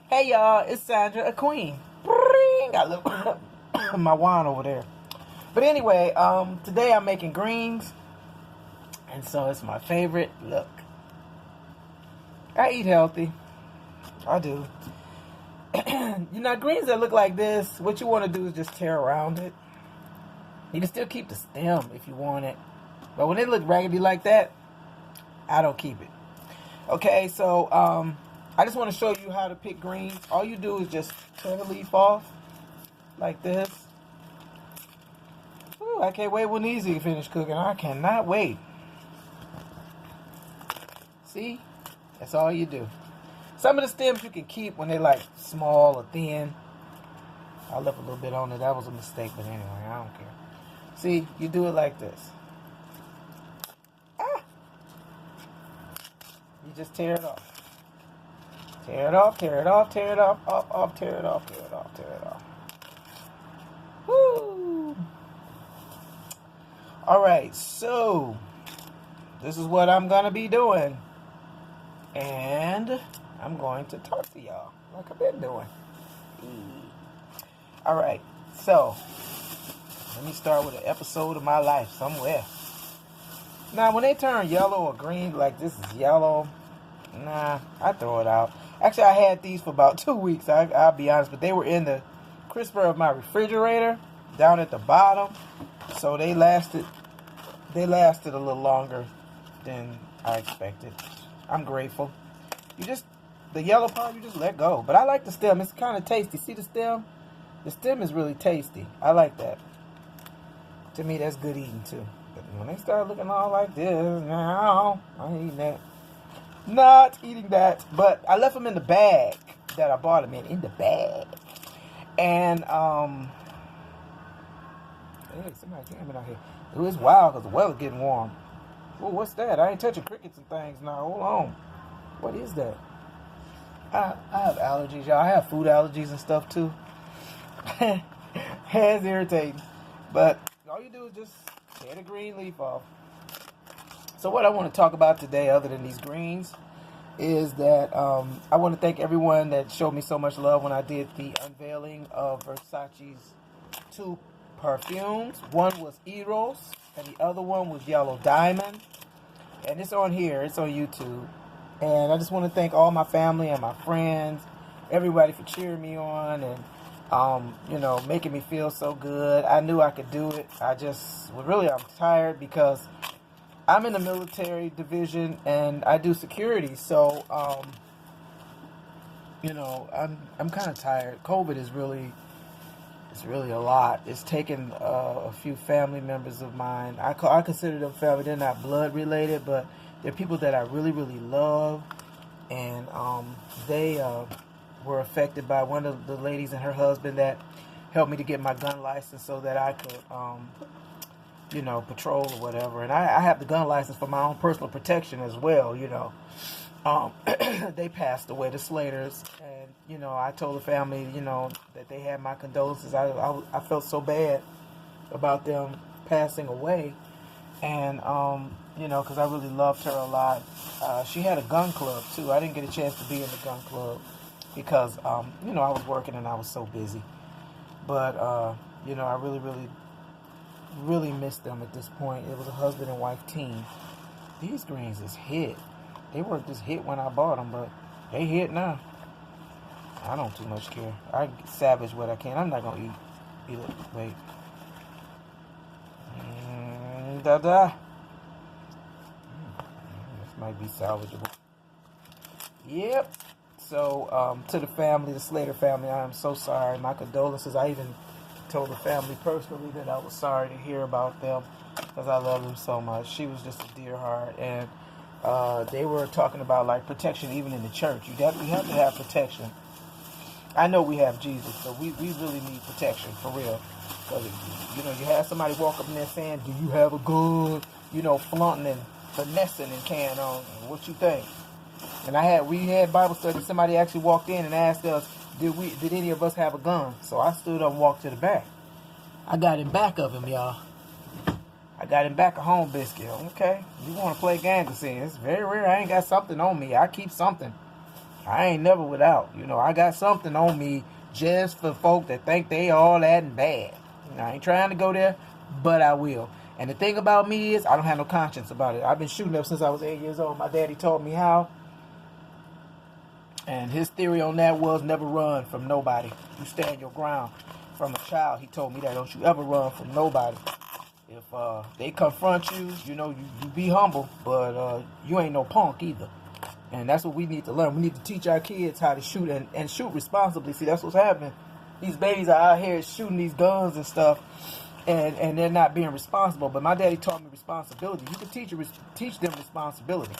Hey y'all, it's Sandra, a queen. Bring! I love my wine over there. But anyway, today I'm making greens, and so it's my favorite. Look, I eat healthy. I do. Greens that look like this, what you want to do is just tear around it. You can still keep the stem if you want it, but when they look raggedy like that, I don't keep it. Okay, so I just want to show you how to pick greens. All you do is just tear the leaf off like this. Ooh, I can't wait when these finish cooking. I cannot wait. See? That's all you do. Some of the stems you can keep when they're like small or thin. I left a little bit on it. That was a mistake, but anyway, I don't care. See, you do it like this. Ah! You just tear it off. Tear it off, tear it off, tear it off, off, tear it off, tear it off, tear it off. Woo! Alright, so this is what I'm going to be doing. And I'm going to talk to y'all like I've been doing. Alright, so let me start with an episode of my life somewhere. Now, when they turn yellow or green, like this is yellow, nah, I throw it out. Actually, I had these for about 2 weeks, I'll be honest, but they were in the crisper of my refrigerator down at the bottom, so they lasted a little longer than I expected. I'm grateful. The yellow part, you just let go. But I like the stem. It's kind of tasty. See the stem? The stem is really tasty. I like that. To me, that's good eating, too. But when they start looking all like this, no, I ain't eating that. Not eating that. But I left them in the bag that I bought them in the bag. And, hey, somebody came in out here. It was wild because the weather's getting warm. Oh, what's that? I ain't touching crickets and things now. Hold on. What is that? I have allergies, y'all. I have food allergies and stuff, too. It's irritating. But all you do is just tear the green leaf off. So what I want to talk about today, other than these greens, is that I want to thank everyone that showed me so much love when I did the unveiling of Versace's 2 perfumes. One was Eros, and the other one was Yellow Diamond. And it's on here. It's on YouTube. And I just want to thank all my family and my friends, everybody for cheering me on and, making me feel so good. I knew I could do it. I'm tired because I'm in the military division and I do security. So, I'm kind of tired. COVID is really a lot. It's taken a few family members of mine. I consider them family. They're not blood related, but they're people that I really, really love. And they were affected by one of the ladies and her husband that helped me to get my gun license so that I could, patrol or whatever. And I have the gun license for my own personal protection as well, They passed away, the Slaters, and I told the family, that they had my condolences. I felt so bad about them passing away, and because I really loved her a lot. She had a gun club too. I didn't get a chance to be in the gun club because I was working and I was so busy. But I really, really, really missed them at this point. It was a husband and wife team. These greens is hit. They weren't just hit when I bought them, but they hit now. I don't too much care. I savage what I can. I'm not going to eat it. Wait. This might be salvageable. Yep. So, to the family, the Slater family, I am so sorry. My condolences. I even told the family personally that I was sorry to hear about them because I love them so much. She was just a dear heart, and they were talking about like protection even in the church. You have to have protection. I know we have Jesus, but we really need protection for real. Because you have somebody walk up in there saying, "Do you have a gun?" Flaunting and finessing and carrying on. What you think? And we had Bible study. Somebody actually walked in and asked us, "Did any of us have a gun?" So I stood up and walked to the back. I got in back of him, y'all. I got him back a home biscuit. Okay, you want to play gang casino? It's very rare. I ain't got something on me. I keep something. I ain't never without. You know, I got something on me just for folk that think they all that and bad. You know, I ain't trying to go there, but I will. And the thing about me is I don't have no conscience about it. I've been shooting up since I was 8 years old. My daddy taught me how. And his theory on that was never run from nobody. You stand your ground. From a child, he told me that. Don't you ever run from nobody. If they confront you, you know, you be humble, but you ain't no punk either. And that's what we need to learn. We need to teach our kids how to shoot and shoot responsibly. See, that's what's happening. These babies are out here shooting these guns and stuff, and they're not being responsible. But my daddy taught me responsibility. You can teach them responsibility.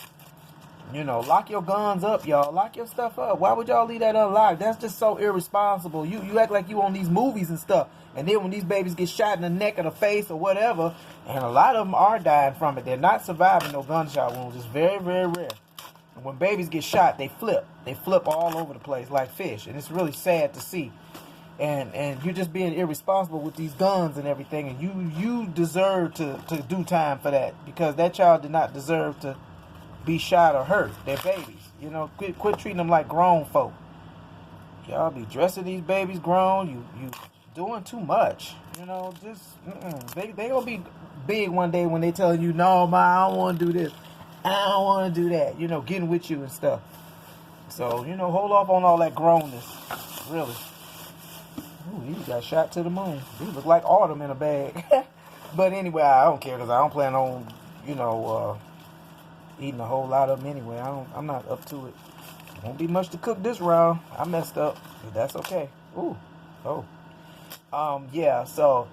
You know, lock your guns up, y'all. Lock your stuff up. Why would y'all leave that unlocked? That's just so irresponsible. You act like you on these movies and stuff. And then when these babies get shot in the neck or the face or whatever, and a lot of them are dying from it, they're not surviving no gunshot wounds. It's very, very rare. And when babies get shot, they flip. They flip all over the place like fish. And it's really sad to see. And you're just being irresponsible with these guns and everything. And you deserve to do time for that. Because that child did not deserve to be shot or hurt. They're babies. You know, quit treating them like grown folk. Y'all be dressing these babies grown. You doing too much. You know, just they gonna be big one day when they telling you, no, ma, I don't want to do this. I don't want to do that. You know, getting with you and stuff. So, you know, hold off on all that grownness. Really. Ooh, he got shot to the moon. He look like autumn in a bag. But anyway, I don't care because I don't plan on, you know, eating a whole lot of them anyway. I'm not up to it. Won't be much to cook this round. I messed up, but that's okay. Ooh, oh, yeah. So,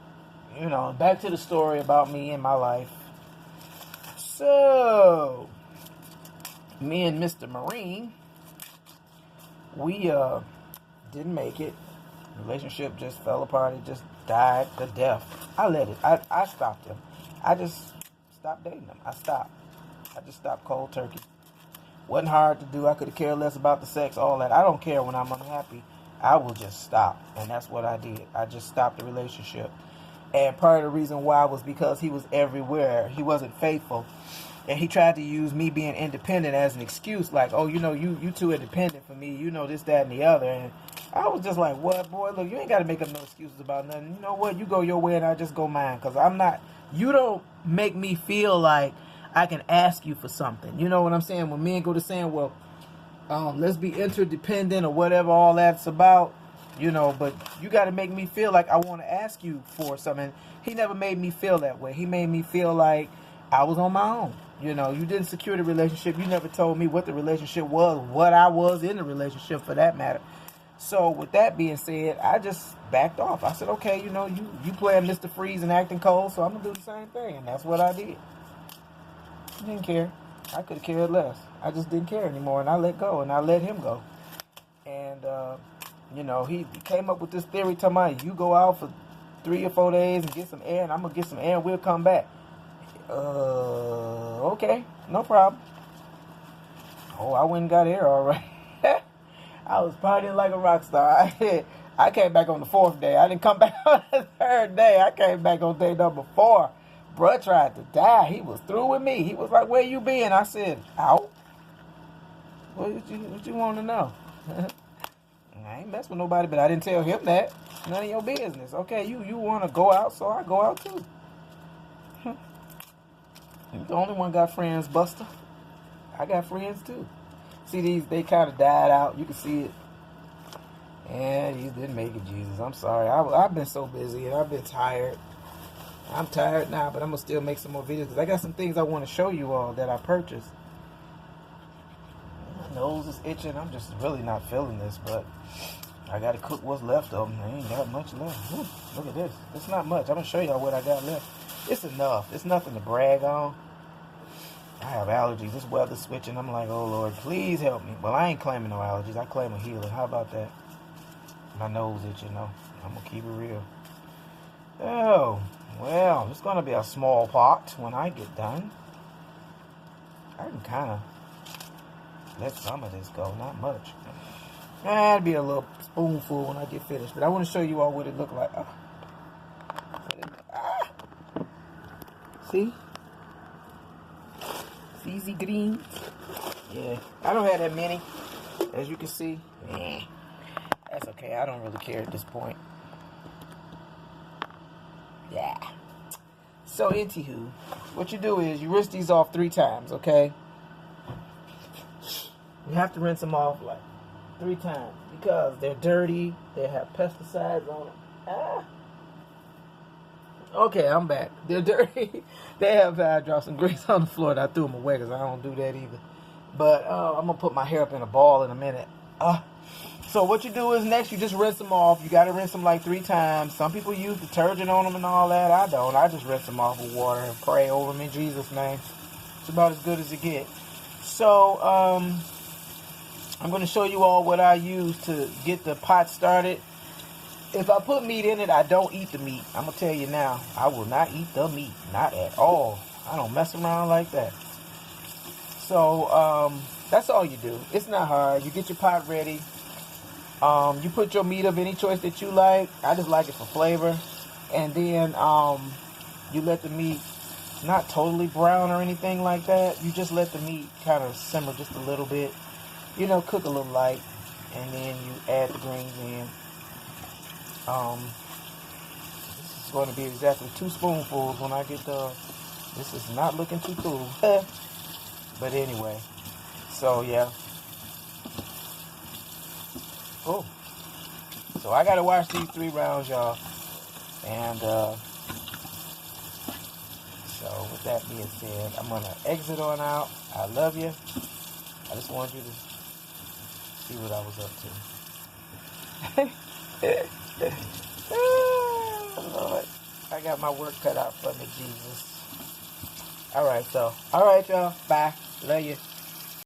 you know, back to the story about me and my life. So, me and Mr. Marine, we didn't make it. Relationship just fell apart. It just died to death. I let it. I stopped him. I just stopped dating him. I just stopped cold turkey. Wasn't hard to do. I could have cared less about the sex, all that. I don't care when I'm unhappy. I will just stop. And that's what I did. I just stopped the relationship. And part of the reason why was because he was everywhere. He wasn't faithful. And he tried to use me being independent as an excuse. Like, oh, you know, you too independent for me. You know, this, that, and the other. And I was just like, what, boy? Look, you ain't got to make up no excuses about nothing. You know what? You go your way and I just go mine. Because I'm not, you don't make me feel like I can ask you for something. You know what I'm saying? When men go to saying, well, let's be interdependent or whatever all that's about, you know, but you got to make me feel like I want to ask you for something. He never made me feel that way. He made me feel like I was on my own. You know, you didn't secure the relationship. You never told me what the relationship was, what I was in the relationship for that matter. So with that being said, I just backed off. I said, okay, you know, you playing Mr. Freeze and acting cold, so I'm going to do the same thing. And that's what I did. I didn't care. I could have cared less. I just didn't care anymore, and I let go, and I let him go. And, you know, he came up with this theory talking about you go out for 3 or 4 days and get some air, and I'm going to get some air, and we'll come back. Okay, no problem. Oh, I went and got air all right. I was partying like a rock star. I came back on the 4th day. I didn't come back on the 3rd day. I came back on day number 4. Bruh tried to die. He was through with me. He was like, where you been? I said, out. What you want to know? I ain't mess with nobody, but I didn't tell him that. None of your business. Okay, you want to go out, so I go out too. You the only one got friends, Buster. I got friends too. See, they kind of died out. You can see it. And these didn't make it, Jesus. I'm sorry. I've been so busy and I've been tired. I'm tired now, but I'm going to still make some more videos because I got some things I want to show you all that I purchased. My nose is itching. I'm just really not feeling this, but I got to cook what's left of them. I ain't got much left. Ooh, look at this. It's not much. I'm going to show y'all what I got left. It's enough. It's nothing to brag on. I have allergies. This weather's switching. I'm like, oh, Lord, please help me. Well, I ain't claiming no allergies. I claim a healing. How about that? My nose itching, though. I'm going to keep it real. Oh, well, it's going to be a small pot when I get done. I can kind of let some of this go. Not much. It'll be a little spoonful when I get finished. But I want to show you all what it looked like. See? It's easy green. Yeah. I don't have that many. as you can see. That's okay. I don't really care at this point. Yeah. So, anywho, what you do is you rinse these off 3 times, okay? You have to rinse them off like 3 times because they're dirty. They have pesticides on them. Ah. Okay, I'm back. They're dirty. They have dropped some grease on the floor, and I threw them away because I don't do that either. But I'm going to put my hair up in a ball in a minute. So what you do is next you just rinse them off. You got to rinse them like 3 times. Some people use detergent on them and all that. I don't. I just rinse them off with water and pray over them in Jesus' name. It's about as good as it gets. So I'm going to show you all what I use to get the pot started. If I put meat in it, I don't eat the meat. I'm going to tell you now, I will not eat the meat. Not at all. I don't mess around like that. So, that's all you do. It's not hard. You get your pot ready. You put your meat of any choice that you like. I just like it for flavor. And then, you let the meat not totally brown or anything like that. You just let the meat kind of simmer just a little bit. You know, cook a little light. And then you add the greens in. This is going to be exactly 2 spoonfuls when I get done. This is not looking too cool. But anyway, so yeah. Oh, so I got to watch these 3 rounds, y'all. And so with that being said, I'm going to exit on out. I love you. I just wanted you to see what I was up to. Oh, Lord, I got my work cut out for me, Jesus. All right, y'all. Bye. Love you.